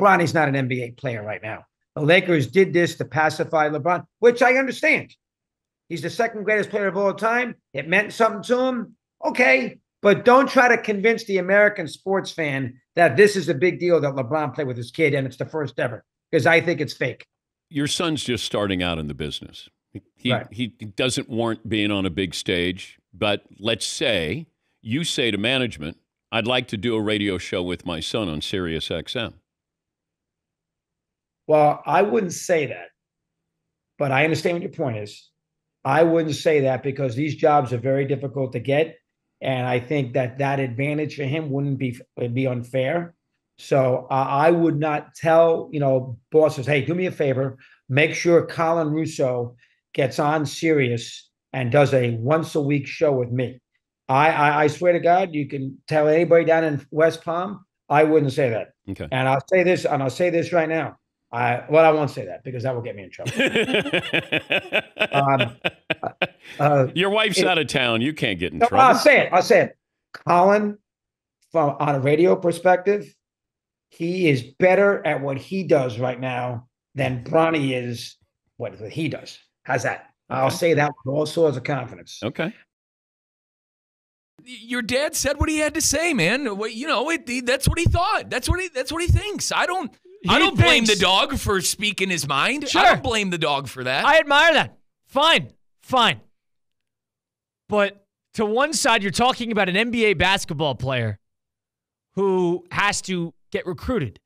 Bronny's not an NBA player right now. The Lakers did this to pacify LeBron, which I understand. He's the second greatest player of all time. It meant something to him. Okay. But don't try to convince the American sports fan that this is a big deal that LeBron played with his kid and it's the first ever, because I think it's fake. Your son's just starting out in the business. He doesn't warrant being on a big stage. But let's say you say to management, I'd like to do a radio show with my son on Sirius XM. Well, I wouldn't say that, but I understand what your point is. I wouldn't say that because these jobs are very difficult to get. And I think that advantage for him would be unfair. So I would not tell, bosses, hey, do me a favor, make sure Colin Russo gets on Sirius and does a once a week show with me. I swear to God, you can tell anybody down in West Palm, I wouldn't say that. Okay. And I'll say this right now. I won't say that because that will get me in trouble. Your wife's out of town. You can't get in trouble. I'll say it. Colin, on a radio perspective, he is better at what he does right now than Bronny is what he does. How's that? Okay. I'll say that with all sorts of confidence. Okay. Your dad said what he had to say, man. That's what he thought. That's what he thinks. I don't blame the dog for speaking his mind. Sure. I don't blame the dog for that. I admire that. Fine. But to one side, you're talking about an NBA basketball player who has to get recruited,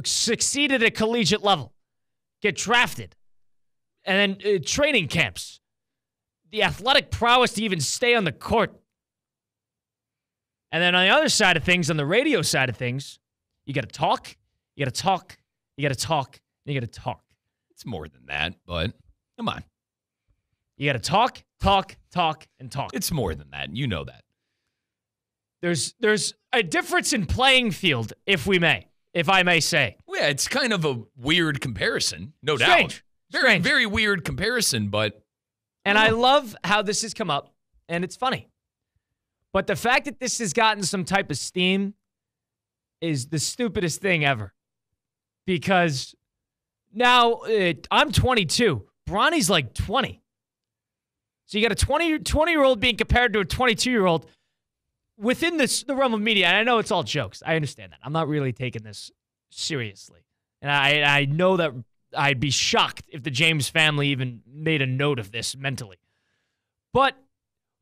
succeed at a collegiate level, get drafted, and then training camps, the athletic prowess to even stay on the court. And then on the other side of things, on the radio side of things, you got to talk, you got to talk, you got to talk, and you got to talk. It's more than that, but come on. You got to talk, and talk. It's more than that. You know that. There's a difference in playing field, if I may say. Yeah, it's kind of a weird comparison, no Strange. doubt. Very, very weird comparison, but... And I love how this has come up, and it's funny. But the fact that this has gotten some type of steam is the stupidest thing ever. Because now I'm 22. Bronny's like 20. So you got a 20-year-old being compared to a 22-year-old within the realm of media. And I know it's all jokes. I understand that. I'm not really taking this seriously. And I know that I'd be shocked if the James family even made a note of this mentally. But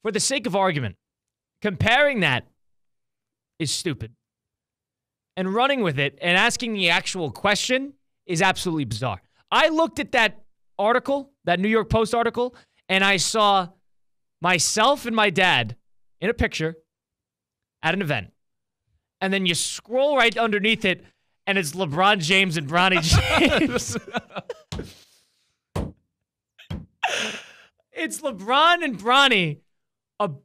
for the sake of argument, comparing that is stupid. And running with it and asking the actual question is absolutely bizarre. I looked at that article, that New York Post article, and I saw myself and my dad in a picture at an event. And then you scroll right underneath it, and it's LeBron James and Bronny James. It's LeBron and Bronny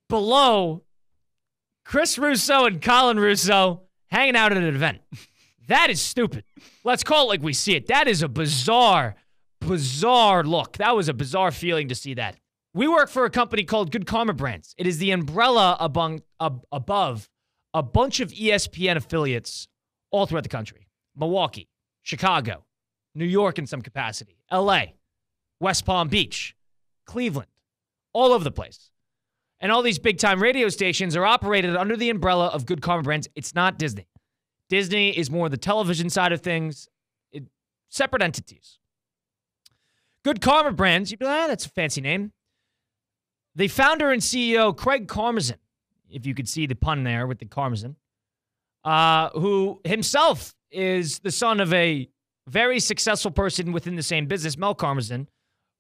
below Chris Russo and Colin Russo hanging out at an event. That is stupid. Let's call it like we see it. That is a bizarre look. That was a bizarre feeling to see that. We work for a company called Good Karma Brands. It is the umbrella above a bunch of ESPN affiliates all throughout the country. Milwaukee, Chicago, New York in some capacity, LA, West Palm Beach, Cleveland, all over the place. And all these big-time radio stations are operated under the umbrella of Good Karma Brands. It's not Disney. Disney is more the television side of things. Separate entities. Good Karma Brands, you'd be like, that's a fancy name. The founder and CEO, Craig Karmazin, if you could see the pun there with the Karmazin, who himself is the son of a very successful person within the same business, Mel Karmazin,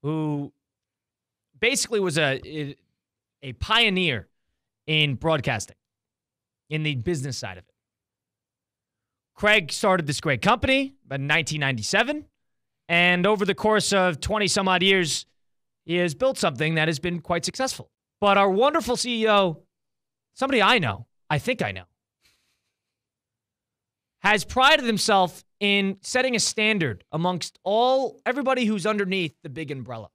who basically was a pioneer in broadcasting, in the business side of it. Craig started this great company in 1997, and over the course of 20-some-odd years, he has built something that has been quite successful. But our wonderful CEO, somebody I think I know, has prided himself in setting a standard amongst everybody who's underneath the big umbrella.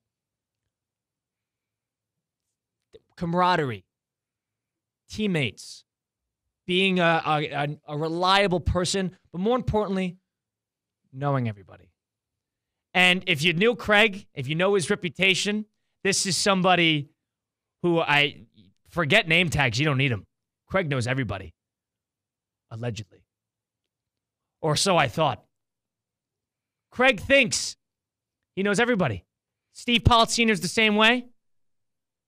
Camaraderie, teammates, being a reliable person, but more importantly, knowing everybody. And if you knew Craig, if you know his reputation, this is somebody who I forget name tags. You don't need them. Craig knows everybody. Allegedly. Or so I thought. Craig thinks he knows everybody. Steve Pollitt Sr. is the same way.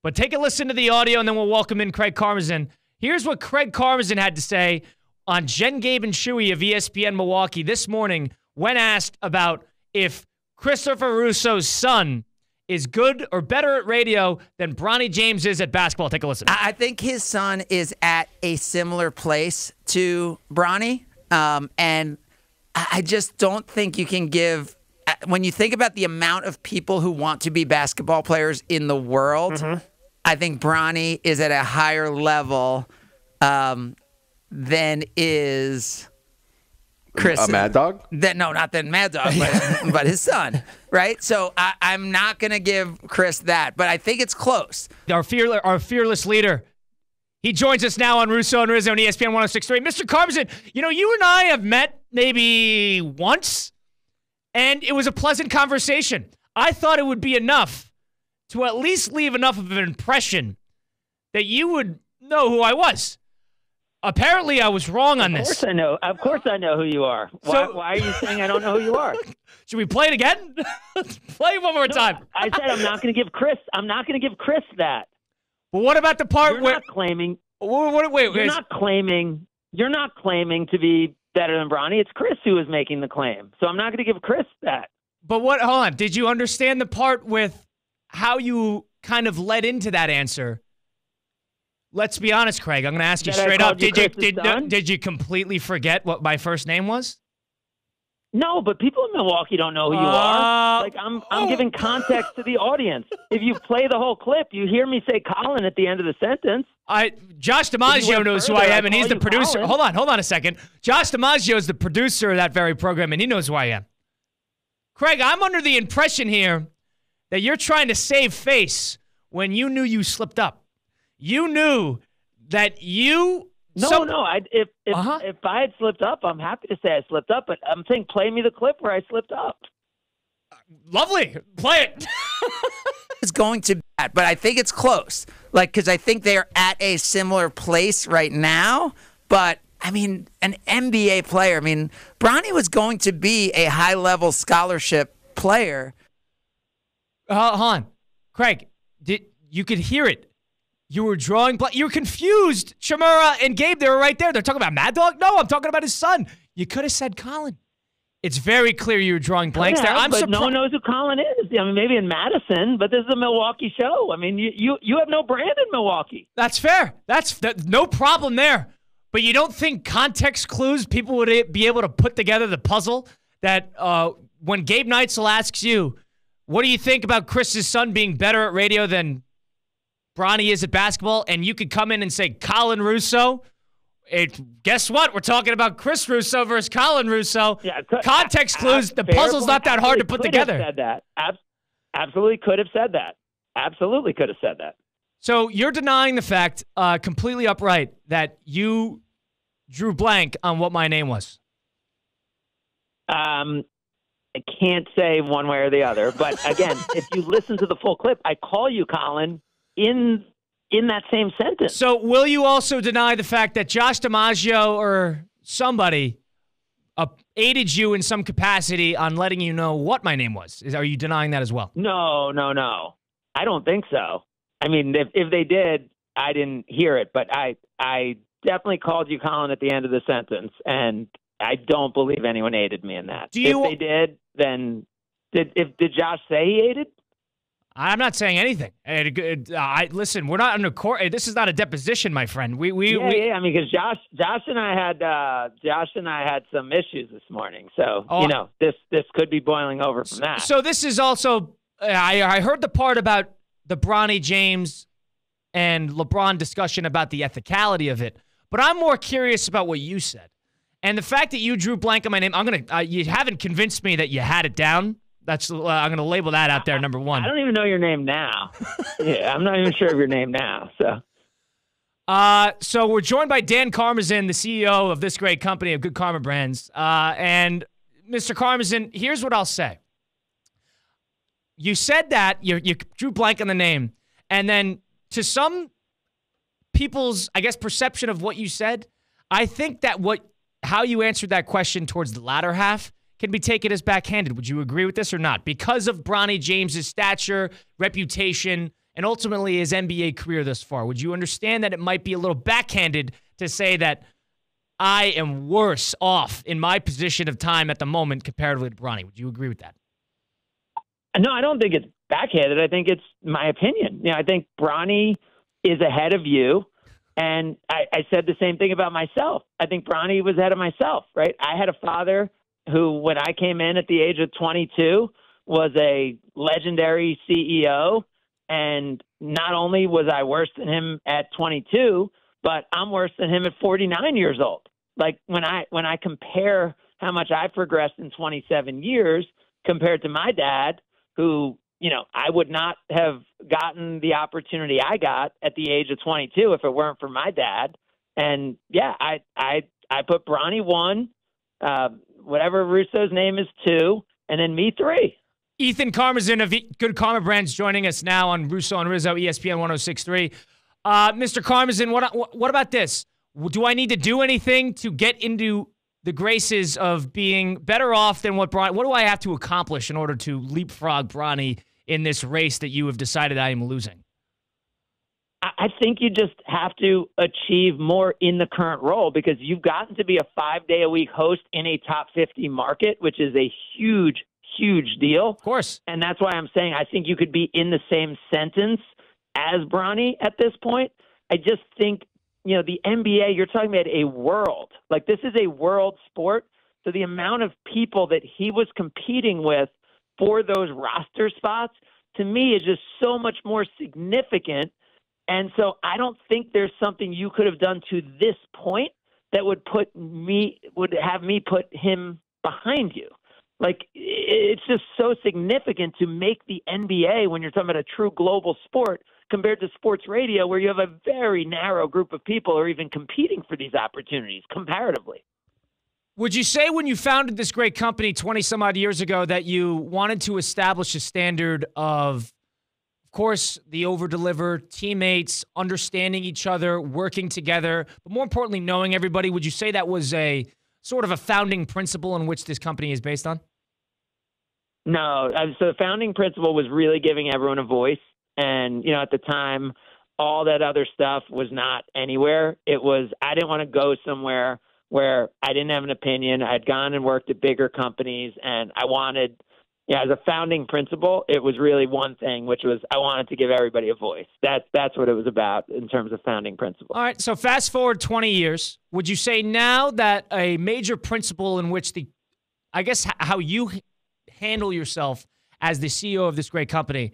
But take a listen to the audio, and then we'll welcome in Craig Karmazin. Here's what Craig Karmazin had to say on Jen, Gabe, and Shuey of ESPN Milwaukee this morning when asked about if Christopher Russo's son is good or better at radio than Bronny James is at basketball. Take a listen. I think his son is at a similar place to Bronny. And I just don't think you can give, when you think about the amount of people who want to be basketball players in the world, I think Bronny is at a higher level than is Chris. A Mad Dog? No, not the Mad Dog, but his son, right? So I'm not going to give Chris that, but I think it's close. Our fearless leader. He joins us now on Russo and Rizzo on ESPN 106.3. Mr. Karmazin, you and I have met maybe once, and it was a pleasant conversation. I thought it would be enough to at least leave enough of an impression that you would know who I was. Apparently, I was wrong on this. Of course I know. Of course I know who you are. Why are you saying I don't know who you are? Should we play it again? Play it one more time. I said I'm not going to give Chris that. But what about the part You're where not claiming? Wait, you're not claiming. You're not claiming to be better than Bronny. It's Chris who is making the claim. So I'm not going to give Chris that. But hold on. Did you understand the part with how you kind of led into that answer? Let's be honest, Craig. I'm going to ask you straight up. Did you completely forget what my first name was? No, but people in Milwaukee don't know who you are. Like I'm giving context to the audience. If you play the whole clip, you hear me say Colin at the end of the sentence. Josh DiMaggio knows who I am, and he's the producer. Colin. Hold on a second. Josh DiMaggio is the producer of that very program, and he knows who I am. Craig, I'm under the impression here that you're trying to save face when you knew you slipped up. You knew that you... No. If I had slipped up, I'm happy to say I slipped up. But I'm saying, play me the clip where I slipped up. Lovely, play it. It's going to be that, but I think it's close. Because I think they're at a similar place right now. But I mean, an NBA player. I mean, Bronny was going to be a high-level scholarship player. Hold on, Craig. You could hear it. You were drawing you were confused. Shamura and Gabe, they were right there. They're talking about Mad Dog? No, I'm talking about his son. You could have said Colin. It's very clear you were drawing blanks there. I'm surprised. No one knows who Colin is. I mean, maybe in Madison, but this is a Milwaukee show. I mean, you have no brand in Milwaukee. That's fair. That's no problem there. But you don't think context clues, people would be able to put together the puzzle that when Gabe Neitzel asks you, what do you think about Chris's son being better at radio than Bronny is at basketball, and you could come in and say Colin Russo. Guess what? We're talking about Chris Russo versus Colin Russo. Yeah, context clues. The puzzle's not that hard to put together. Said that. Absolutely could have said that. Absolutely could have said that. So you're denying the fact, completely upright, that you drew blank on what my name was. I can't say one way or the other, but again, if you listen to the full clip, I call you Colin in that same sentence. So will you also deny the fact that Josh DiMaggio or somebody aided you in some capacity on letting you know what my name was? Are you denying that as well? No. I don't think so. I mean, if they did, I didn't hear it, but I definitely called you Colin at the end of the sentence, and I don't believe anyone aided me in that. If they did, then did Josh say he aided? I'm not saying anything. Listen, we're not under court. This is not a deposition, my friend. I mean, because Josh and I had some issues this morning, so this could be boiling over from that. So this is also. I heard the part about the Bronny James and LeBron discussion about the ethicality of it, but I'm more curious about what you said and the fact that you drew blank on my name. You haven't convinced me that you had it down. I'm going to label that out there, number one. I don't even know your name now. Yeah, I'm not even sure of your name now. So we're joined by Dan Karmazin, the CEO of this great company of Good Karma Brands. And Mr. Karmazin, here's what I'll say. You said that, you drew blank on the name, and then to some people's, I guess, perception of what you said, I think that how you answered that question towards the latter half can be taken as backhanded. Would you agree with this or not? Because of Bronny James's stature, reputation, and ultimately his NBA career thus far, would you understand that it might be a little backhanded to say that I am worse off in my position of time at the moment comparatively to Bronny? Would you agree with that? No, I don't think it's backhanded. I think it's my opinion. I think Bronny is ahead of you. And I said the same thing about myself. I think Bronny was ahead of myself, right? I had a father who, when I came in at the age of 22, was a legendary CEO. And not only was I worse than him at 22, but I'm worse than him at 49 years old. Like when I compare how much I progressed in 27 years compared to my dad, who, I would not have gotten the opportunity I got at the age of 22 if it weren't for my dad. And yeah, I put Bronny 1, whatever Russo's name is 2, and then me 3. Ethan Karmazin of Good Karma Brands joining us now on Russo and Rizzo, ESPN 106.3. Mr. Karmazin, what about this? Do I need to do anything to get into the graces of being better off than what Bronny? What do I have to accomplish in order to leapfrog Bronny in this race that you have decided I am losing? I think you just have to achieve more in the current role because you've gotten to be a 5-day-a-week host in a top 50 market, which is a huge deal. Of course. And that's why I'm saying I think you could be in the same sentence as Bronny at this point. I just think, the NBA, you're talking about a world. Like, this is a world sport. So the amount of people that he was competing with for those roster spots, to me, is just so much more significant. And so I don't think there's something you could have done to this point that would have me put him behind you. Like, it's just so significant to make the NBA when you're talking about a true global sport compared to sports radio where you have a very narrow group of people who are even competing for these opportunities comparatively. Would you say when you founded this great company 20 some odd years ago that you wanted to establish a standard of course, the over-deliver, teammates, understanding each other, working together, but more importantly, knowing everybody? Would you say that was a sort of a founding principle in which this company is based on? No. So the founding principle was really giving everyone a voice. And, at the time, all that other stuff was not anywhere. I didn't want to go somewhere where I didn't have an opinion. I'd gone and worked at bigger companies, and I wanted, as a founding principle, it was really one thing, which was I wanted to give everybody a voice. That's what it was about in terms of founding principle. All right, so fast forward 20 years. Would you say now that a major principle in which how you handle yourself as the CEO of this great company,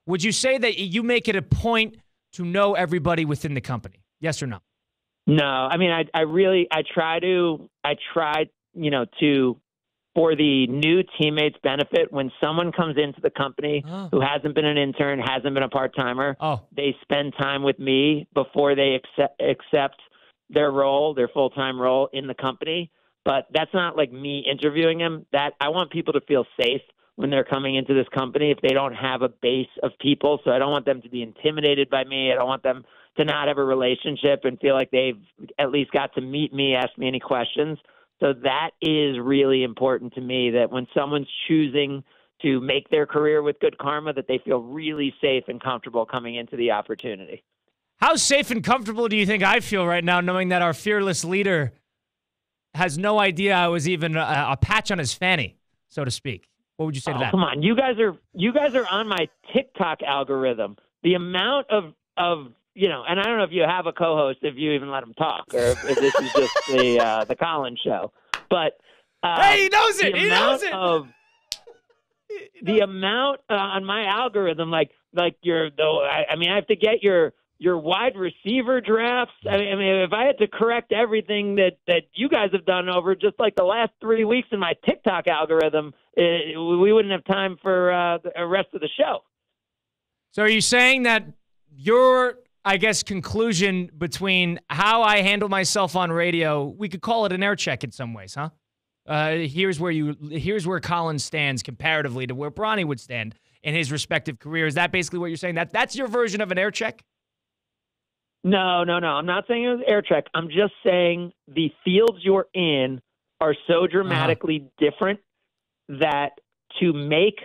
would you say that you make it a point to know everybody within the company? Yes or no? No. I mean, I try to, for the new teammates' benefit, when someone comes into the company who hasn't been an intern, hasn't been a part-timer, they spend time with me before they accept their role, their full-time role in the company. But that's not like me interviewing them. I want people to feel safe when they're coming into this company if they don't have a base of people. So I don't want them to be intimidated by me. I don't want them to not have a relationship and feel like they've at least got to meet me, ask me any questions. So that is really important to me, that when someone's choosing to make their career with Good Karma, that they feel really safe and comfortable coming into the opportunity. How safe and comfortable do you think I feel right now knowing that our fearless leader has no idea I was even a patch on his fanny, so to speak? What would you say to that? Come on. You guys are on my TikTok algorithm. The amount of and I don't know if you have a co-host, if you even let him talk, or if this is just the Collins show. But hey, he knows it. He knows it. The amount on my algorithm, I have to get your wide receiver drafts. I mean, if I had to correct everything that you guys have done over just like the last 3 weeks in my TikTok algorithm, we wouldn't have time for the rest of the show. So are you saying that your, conclusion between how I handle myself on radio, we could call it an air check in some ways, huh? Here's where Colin stands comparatively to where Bronny would stand in his respective career. Is that basically what you're saying? That's your version of an air check? No. I'm not saying it was air check. I'm just saying the fields you're in are so dramatically different that to make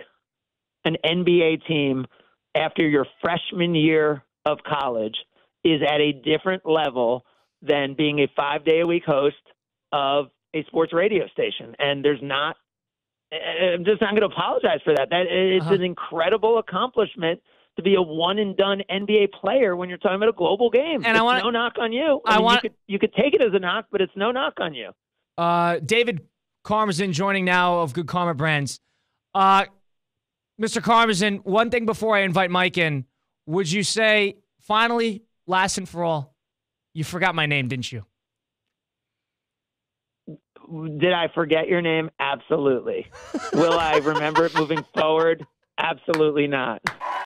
an NBA team after your freshman year of college is at a different level than being a 5-day-a-week host of a sports radio station. And I'm just not going to apologize for that. It's an incredible accomplishment to be a one-and-done NBA player when you're talking about a global game. And it's no knock on you. You could take it as a knock, but it's no knock on you. David Karmazin joining now of Good Karma Brands. Mr. Karmazin, one thing before I invite Mike in, would you say, finally, last and for all, you forgot my name, didn't you? Did I forget your name? Absolutely. Will I remember it moving forward? Absolutely not.